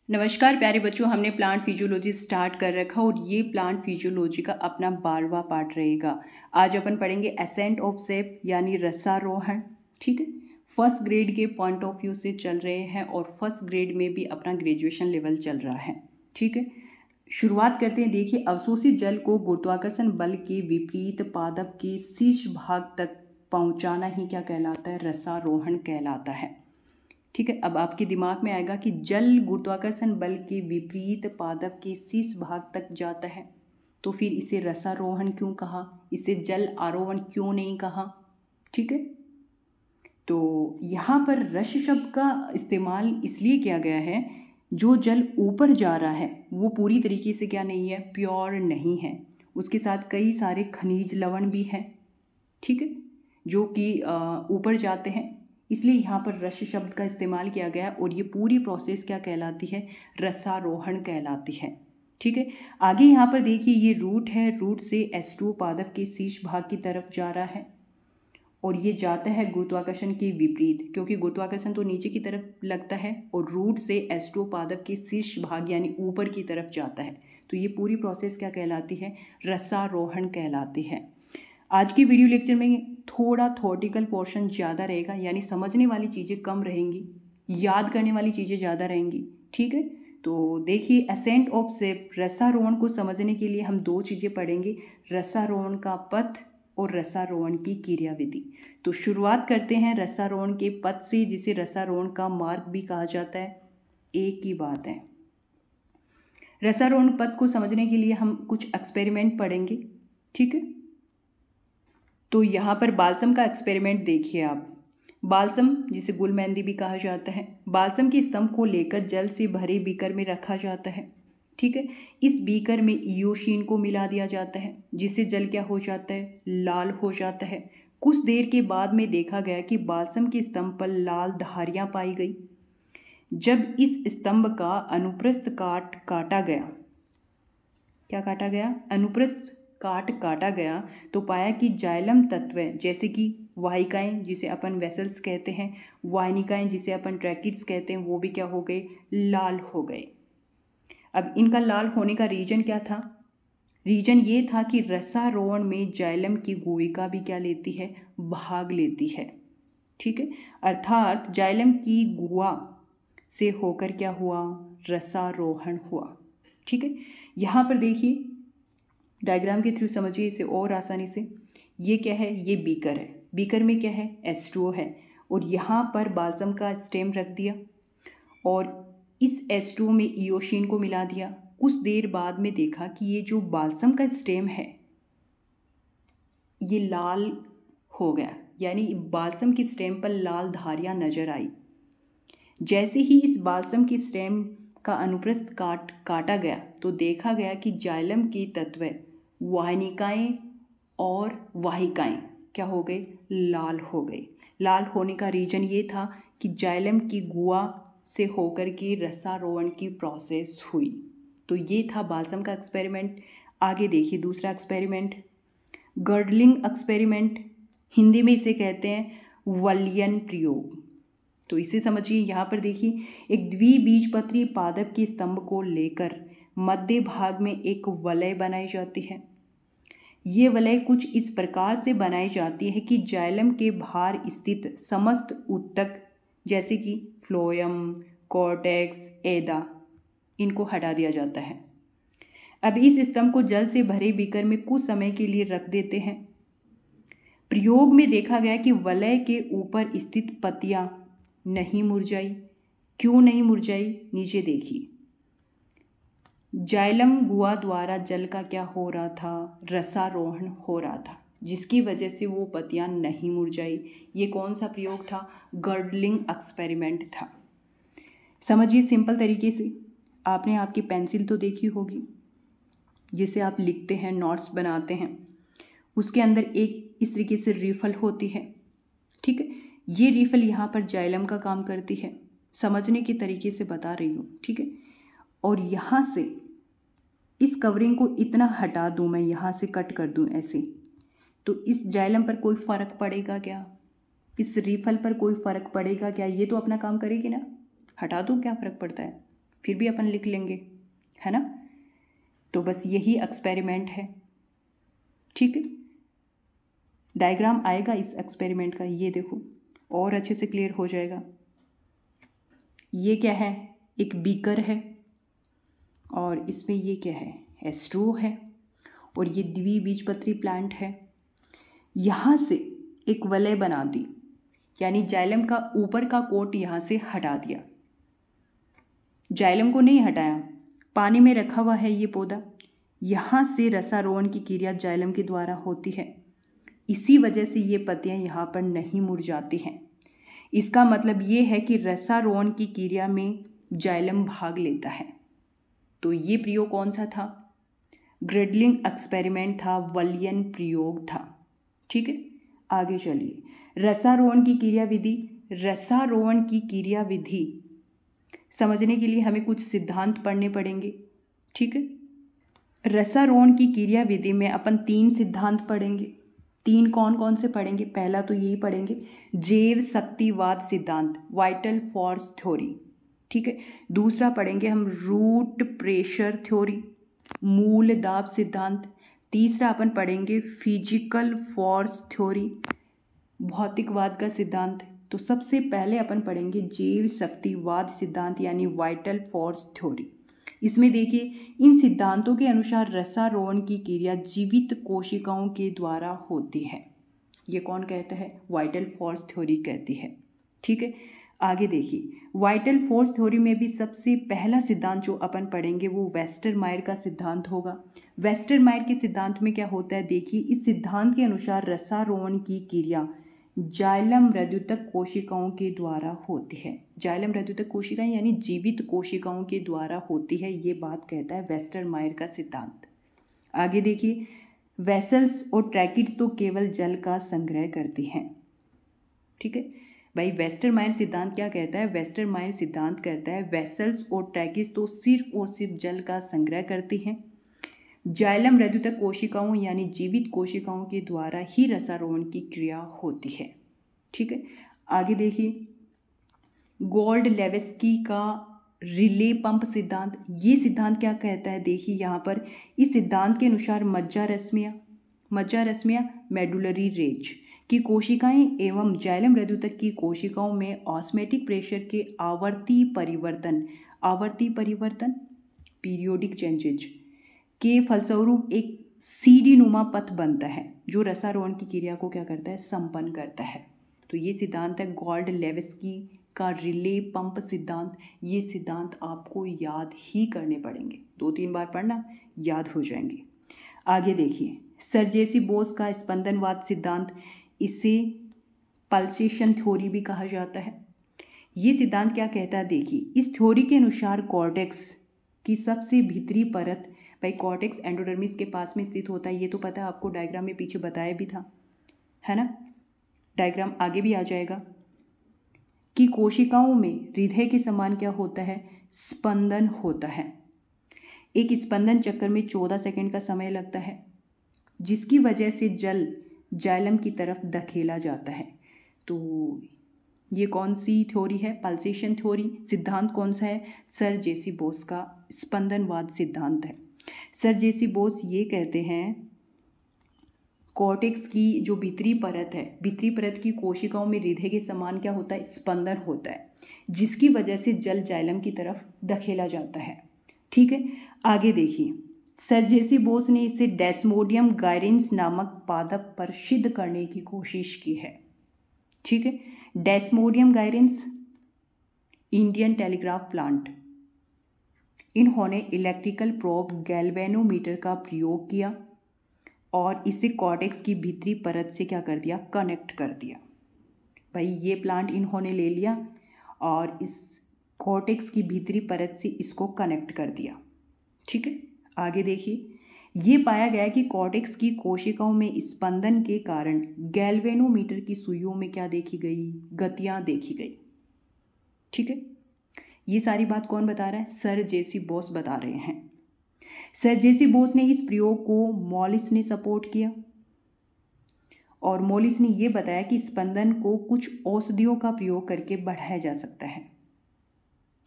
नमस्कार प्यारे बच्चों, हमने प्लांट फिजियोलॉजी स्टार्ट कर रखा और ये प्लांट फिजियोलॉजी का अपना 12वां पार्ट रहेगा। आज अपन पढ़ेंगे एसेंट ऑफ सेप यानी रसारोहण। ठीक है, फर्स्ट ग्रेड के पॉइंट ऑफ व्यू से चल रहे हैं और फर्स्ट ग्रेड में भी अपना ग्रेजुएशन लेवल चल रहा है। ठीक है, शुरुआत करते हैं। देखिए, अवशोषित जल को गुरुत्वाकर्षण बल के विपरीत पादप के शीर्ष भाग तक पहुंचाना ही क्या कहलाता है? रसारोहण कहलाता है। ठीक है, अब आपके दिमाग में आएगा कि जल गुरुत्वाकर्षण बल के विपरीत पादप के शीर्ष भाग तक जाता है, तो फिर इसे रसारोहण क्यों कहा? इसे जल आरोहण क्यों नहीं कहा? ठीक है, तो यहाँ पर रस शब्द का इस्तेमाल इसलिए किया गया है, जो जल ऊपर जा रहा है वो पूरी तरीके से क्या नहीं है? प्योर नहीं है। उसके साथ कई सारे खनिज लवण भी हैं, ठीक है, जो कि ऊपर जाते हैं, इसलिए यहाँ पर रस शब्द का इस्तेमाल किया गया और ये पूरी प्रोसेस क्या कहलाती है? रसारोहण कहलाती है। ठीक है, आगे यहाँ पर देखिए, ये रूट है, रूट से H2O पादप के शीर्ष भाग की तरफ जा रहा है और ये जाता है गुरुत्वाकर्षण के विपरीत, क्योंकि गुरुत्वाकर्षण तो नीचे की तरफ लगता है और रूट से H2O पादप के शीर्ष भाग यानी ऊपर की तरफ जाता है। तो ये पूरी प्रोसेस क्या कहलाती है? रसारोहण कहलाती है। आज की वीडियो लेक्चर में थोड़ा थॉटिकल पोर्शन ज़्यादा रहेगा, यानी समझने वाली चीज़ें कम रहेंगी, याद करने वाली चीज़ें ज़्यादा रहेंगी। ठीक है, तो देखिए, एसेंट ऑफ सेप रसारोहण को समझने के लिए हम दो चीज़ें पढ़ेंगे, रसारोहण का पथ और रसारोहण की क्रियाविधि। तो शुरुआत करते हैं रसारोहण के पथ से, जिसे रसारोहण का मार्ग भी कहा जाता है। एक ही बात है। रसारोहण पथ को समझने के लिए हम कुछ एक्सपेरिमेंट पढ़ेंगे। ठीक है, तो यहाँ पर बाल्सम का एक्सपेरिमेंट देखिए आप। बाल्सम, जिसे गुल मेहंदी भी कहा जाता है, बाल्सम के स्तंभ को लेकर जल से भरे बीकर में रखा जाता है। ठीक है, इस बीकर में इयोशीन को मिला दिया जाता है, जिससे जल क्या हो जाता है? लाल हो जाता है। कुछ देर के बाद में देखा गया कि बाल्सम के स्तंभ पर लाल धारियाँ पाई गई। जब इस स्तंभ का अनुप्रस्थ काटा गया, क्या काटा गया? अनुप्रस्थ काटा गया, तो पाया कि जाइलम तत्व, जैसे कि वाहिकाएं जिसे अपन वेसल्स कहते हैं, वाहिनिकाएं जिसे अपन ट्रैकिड्स कहते हैं, वो भी क्या हो गए? लाल हो गए। अब इनका लाल होने का रीजन क्या था? रीजन ये था कि रसारोहण में जाइलम की भूमिका भी क्या लेती है? भाग लेती है। ठीक है, अर्थात जाइलम की गुहा से होकर क्या हुआ? रसारोहण हुआ। ठीक है, यहाँ पर देखिए, डायग्राम के थ्रू समझिए इसे और आसानी से। ये क्या है? ये बीकर है, बीकर में क्या है? H2O है, और यहाँ पर बाल्सम का स्टेम रख दिया और इस H2O में इयोशीन को मिला दिया। कुछ देर बाद में देखा कि ये जो बाल्सम का स्टेम है ये लाल हो गया, यानी बाल्सम की स्टेम पर लाल धारियाँ नजर आई। जैसे ही इस बाल्सम की स्टेम का अनुप्रस्थ काटा गया, तो देखा गया कि जाइलम के तत्व, वाहिनिकाएं और वाहिकाएं क्या हो गए? लाल हो गए। लाल होने का रीजन ये था कि जाइलम की गुहा से होकर के रसारोहण की प्रोसेस हुई। तो ये था बाल्सम का एक्सपेरिमेंट। आगे देखिए दूसरा एक्सपेरिमेंट, गर्डलिंग एक्सपेरिमेंट, हिंदी में इसे कहते हैं वलयन प्रयोग। तो इसे समझिए। यहाँ पर देखिए, एक द्विबीजपत्री पादप के स्तंभ को लेकर मध्य भाग में एक वलय बनाई जाती है। ये वलय कुछ इस प्रकार से बनाई जाती है कि जाइलम के बाहर स्थित समस्त ऊतक, जैसे कि फ्लोएम, कॉर्टेक्स, एदा, इनको हटा दिया जाता है। अब इस स्तंभ को जल से भरे बीकर में कुछ समय के लिए रख देते हैं। प्रयोग में देखा गया कि वलय के ऊपर स्थित पत्तियां नहीं मुरझाई। क्यों नहीं मुरझाई? नीचे देखिए, जाइलम गुहा द्वारा जल का क्या हो रहा था? रसारोहण हो रहा था, जिसकी वजह से वो पत्तियां नहीं मुरझाई। ये कौन सा प्रयोग था? गर्डलिंग एक्सपेरिमेंट था। समझिए सिंपल तरीके से। आपने आपकी पेंसिल तो देखी होगी, जिसे आप लिखते हैं, नोट्स बनाते हैं, उसके अंदर एक इस तरीके से रिफल होती है। ठीक है, ये रिफल यहाँ पर जाइलम का काम करती है। समझने के तरीके से बता रही हूँ। ठीक है, और यहाँ से इस कवरिंग को इतना हटा दूँ, मैं यहाँ से कट कर दूँ ऐसे, तो इस जाइलम पर कोई फ़र्क पड़ेगा क्या? इस रिफल पर कोई फ़र्क पड़ेगा क्या? ये तो अपना काम करेगी ना। हटा दूँ, क्या फ़र्क पड़ता है? फिर भी अपन लिख लेंगे, है ना। तो बस यही एक्सपेरिमेंट है, ठीक है। डायग्राम आएगा इस एक्सपेरिमेंट का, ये देखो और अच्छे से क्लियर हो जाएगा। ये क्या है, एक बीकर है और इसमें ये क्या है, स्ट्रो है और ये द्विबीजपत्री प्लांट है। यहाँ से एक वलय बना दी, यानी जाइलम का ऊपर का कोट यहाँ से हटा दिया। जाइलम को नहीं हटाया, पानी में रखा हुआ है ये पौधा। यहाँ से रसारोहण की क्रिया जाइलम के द्वारा होती है, इसी वजह से ये पत्तियाँ यहाँ पर नहीं मुरझाती हैं। इसका मतलब ये है कि रसारोहण की क्रिया में जाइलम भाग लेता है। तो ये प्रयोग कौन सा था, ग्रेडलिंग एक्सपेरिमेंट था, वलियन प्रयोग था, ठीक है। आगे चलिए, रसारोहण की क्रिया विधि। रसारोहण की क्रिया विधि समझने के लिए हमें कुछ सिद्धांत पढ़ने पड़ेंगे, ठीक है। रसारोहण की क्रिया विधि में अपन 3 सिद्धांत पढ़ेंगे। 3 कौन कौन से पढ़ेंगे, पहला तो यही पढ़ेंगे, जैव शक्तिवाद सिद्धांत, वाइटल फोर्स थ्योरी, ठीक है। दूसरा पढ़ेंगे हम रूट प्रेशर थ्योरी, मूल दाब सिद्धांत। तीसरा अपन पढ़ेंगे फिजिकल फोर्स थ्योरी, भौतिकवाद का सिद्धांत। तो सबसे पहले अपन पढ़ेंगे जैव शक्तिवाद सिद्धांत यानी वाइटल फोर्स थ्योरी। इसमें देखिए, इन सिद्धांतों के अनुसार रसारोहण की क्रिया जीवित कोशिकाओं के द्वारा होती है। ये कौन कहता है, वाइटल फोर्स थ्योरी कहती है, ठीक है। आगे देखिए, वाइटल फोर्स थ्योरी में भी सबसे पहला सिद्धांत जो अपन पढ़ेंगे वो वेस्टरमायर का सिद्धांत होगा। वेस्टरमायर के सिद्धांत में क्या होता है, देखिए, इस सिद्धांत के अनुसार रसारोहण की क्रिया जाइलम हृद्युतक कोशिकाओं के द्वारा होती है। जाइलम हृद्युतक कोशिकाएं यानी जीवित कोशिकाओं के द्वारा होती है, ये बात कहता है वेस्टरमायर का सिद्धांत। आगे देखिए, वेसल्स और ट्रैकिड्स तो केवल जल का संग्रह करती हैं, ठीक है भाई। वेस्टरमायर सिद्धांत क्या कहता है, वेस्टरमायर सिद्धांत कहता है वेसल्स और ट्रैकिड्स तो सिर्फ और सिर्फ जल का संग्रह करती हैं। जाइलम हृद्युतक कोशिकाओं यानी जीवित कोशिकाओं के द्वारा ही रसारोहण की क्रिया होती है, ठीक है। आगे देखिए, गोल्डलेवस्की का रिले पंप सिद्धांत। ये सिद्धांत क्या कहता है, देखिए यहाँ पर इस सिद्धांत के अनुसार मज्जा रश्मियाँ मेडुलरी रेज की कोशिकाएं एवं जाइलम हृद्युतक की कोशिकाओं में ऑस्मेटिक प्रेशर के आवर्ती परिवर्तन पीरियोडिक चेंजेज के फलस्वरूप एक सीढ़ी नुमा पथ बनता है जो रसारोहण की क्रिया को क्या करता है, संपन्न करता है। तो ये सिद्धांत है गोल्डलेवस्की का रिले पंप सिद्धांत। ये सिद्धांत आपको याद ही करने पड़ेंगे, 2-3 बार पढ़ना, याद हो जाएंगे। आगे देखिए, सर्जेसी-बोस का स्पंदनवाद सिद्धांत, इसे पल्सेशन थ्योरी भी कहा जाता है। ये सिद्धांत क्या कहता है, देखिए, इस थ्योरी के अनुसार कॉर्टेक्स की सबसे भीतरी परत, भाई कॉर्टेक्स एंडोडर्मिस के पास में स्थित होता है, ये तो पता है आपको, डायग्राम में पीछे बताया भी था, है ना। डायग्राम आगे भी आ जाएगा कि कोशिकाओं में हृदय के समान क्या होता है, स्पंदन होता है। एक स्पंदन चक्कर में 14 सेकंड का समय लगता है, जिसकी वजह से जल जाइलम की तरफ धकेला जाता है। तो ये कौन सी थ्योरी है, पल्सेशन थ्योरी। सिद्धांत कौन सा है, सर्जेसी-बोस का स्पंदनवाद सिद्धांत है। सर्जेसी-बोस ये कहते हैं कॉर्टेक्स की जो भीतरी परत है, भीतरी परत की कोशिकाओं में हृदय के समान क्या होता है, स्पंदन होता है, जिसकी वजह से जल जाइलम की तरफ धकेला जाता है, ठीक है। आगे देखिए, सर्जेसी-बोस ने इसे डेस्मोडियम गायरेंस नामक पादप पर सिद्ध करने की कोशिश की है, ठीक है। डेस्मोडियम गायरेंस, इंडियन टेलीग्राफ प्लांट, इन्होंने इलेक्ट्रिकल प्रोब गैल्वेनोमीटर का प्रयोग किया और इसे कॉर्टेक्स की भीतरी परत से क्या कर दिया, कनेक्ट कर दिया। भाई ये प्लांट इन्होंने ले लिया और इस कॉर्टेक्स की भीतरी परत से इसको कनेक्ट कर दिया, ठीक है। आगे देखिए, ये पाया गया कि कॉर्टेक्स की कोशिकाओं में स्पंदन के कारण गैल्वेनोमीटर की सुइयों में क्या देखी गई, गतियाँ देखी गई, ठीक है। ये सारी बात कौन बता रहा है, सर्जेसी-बोस बता रहे हैं। सर्जेसी-बोस ने इस प्रयोग को मॉलिस ने सपोर्ट किया और मॉलिस ने यह बताया कि स्पंदन को कुछ औषधियों का प्रयोग करके बढ़ाया जा सकता है।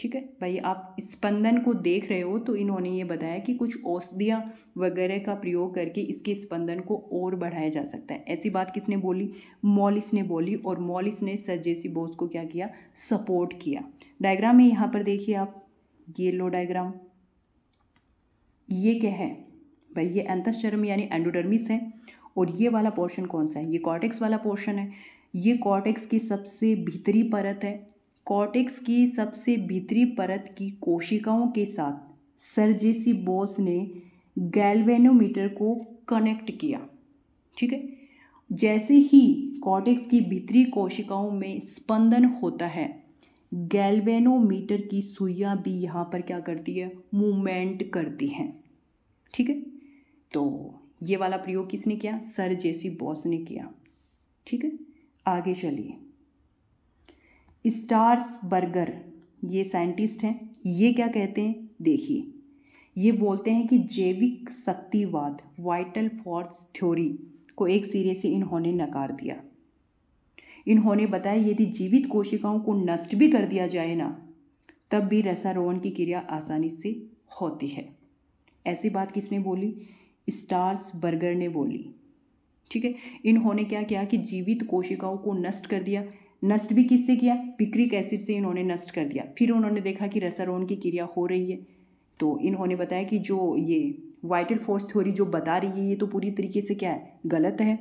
ठीक है भाई, आप स्पंदन को देख रहे हो तो इन्होंने ये बताया कि कुछ औषधियाँ वगैरह का प्रयोग करके इसके स्पंदन को और बढ़ाया जा सकता है। ऐसी बात किसने बोली? मॉलिस ने बोली, और मॉलिस ने सर जेसी बोस को क्या किया? सपोर्ट किया। डायग्राम में यहाँ पर देखिए आप, ये लो डायग्राम, ये क्या है भाई? ये एंथोस्टेरम यानी एंडोडर्मिस है, और ये वाला पोर्शन कौन सा है? ये कॉर्टेक्स वाला पोर्शन है। ये कॉर्टेक्स की सबसे भीतरी परत है। कॉर्टेक्स की सबसे भीतरी परत की कोशिकाओं के साथ सर जेसी बोस ने गैल्वेनोमीटर को कनेक्ट किया। ठीक है, जैसे ही कॉर्टेक्स की भीतरी कोशिकाओं में स्पंदन होता है, गैल्वेनोमीटर की सुइयां भी यहाँ पर क्या करती है? मूवमेंट करती हैं। ठीक है, तो ये वाला प्रयोग किसने किया? सर जेसी बोस ने किया। ठीक है, आगे चलिए। स्टार्सबर्गर ये साइंटिस्ट हैं, ये क्या कहते हैं? देखिए, ये बोलते हैं कि जैविक शक्तिवाद, वाइटल फोर्स थ्योरी को एक सिरे से इन्होंने नकार दिया। इन्होंने बताया यदि जीवित कोशिकाओं को नष्ट भी कर दिया जाए ना, तब भी रसारोहण की क्रिया आसानी से होती है। ऐसी बात किसने बोली? स्टार्सबर्गर ने बोली। ठीक है, इन्होंने क्या किया कि जीवित कोशिकाओं को नष्ट कर दिया। नष्ट भी किससे किया? पिक्रिक एसिड से इन्होंने नष्ट कर दिया। फिर उन्होंने देखा कि रसारोहण की क्रिया हो रही है, तो इन्होंने बताया कि जो ये वाइटल फोर्स थ्योरी जो बता रही है, ये तो पूरी तरीके से क्या है? गलत है।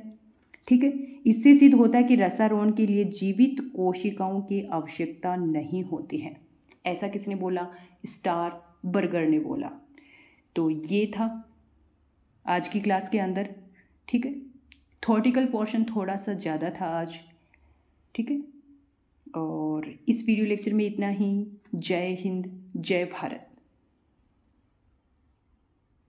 ठीक है, इससे सिद्ध होता है कि रसारोहण के लिए जीवित कोशिकाओं की आवश्यकता नहीं होती है। ऐसा किसने बोला? स्टार्सबर्गर ने बोला। तो ये था आज की क्लास के अंदर। ठीक है, थ्योरेटिकल पोर्शन थोड़ा सा ज़्यादा था आज। ठीक है, और इस वीडियो लेक्चर में इतना ही। जय हिंद, जय भारत।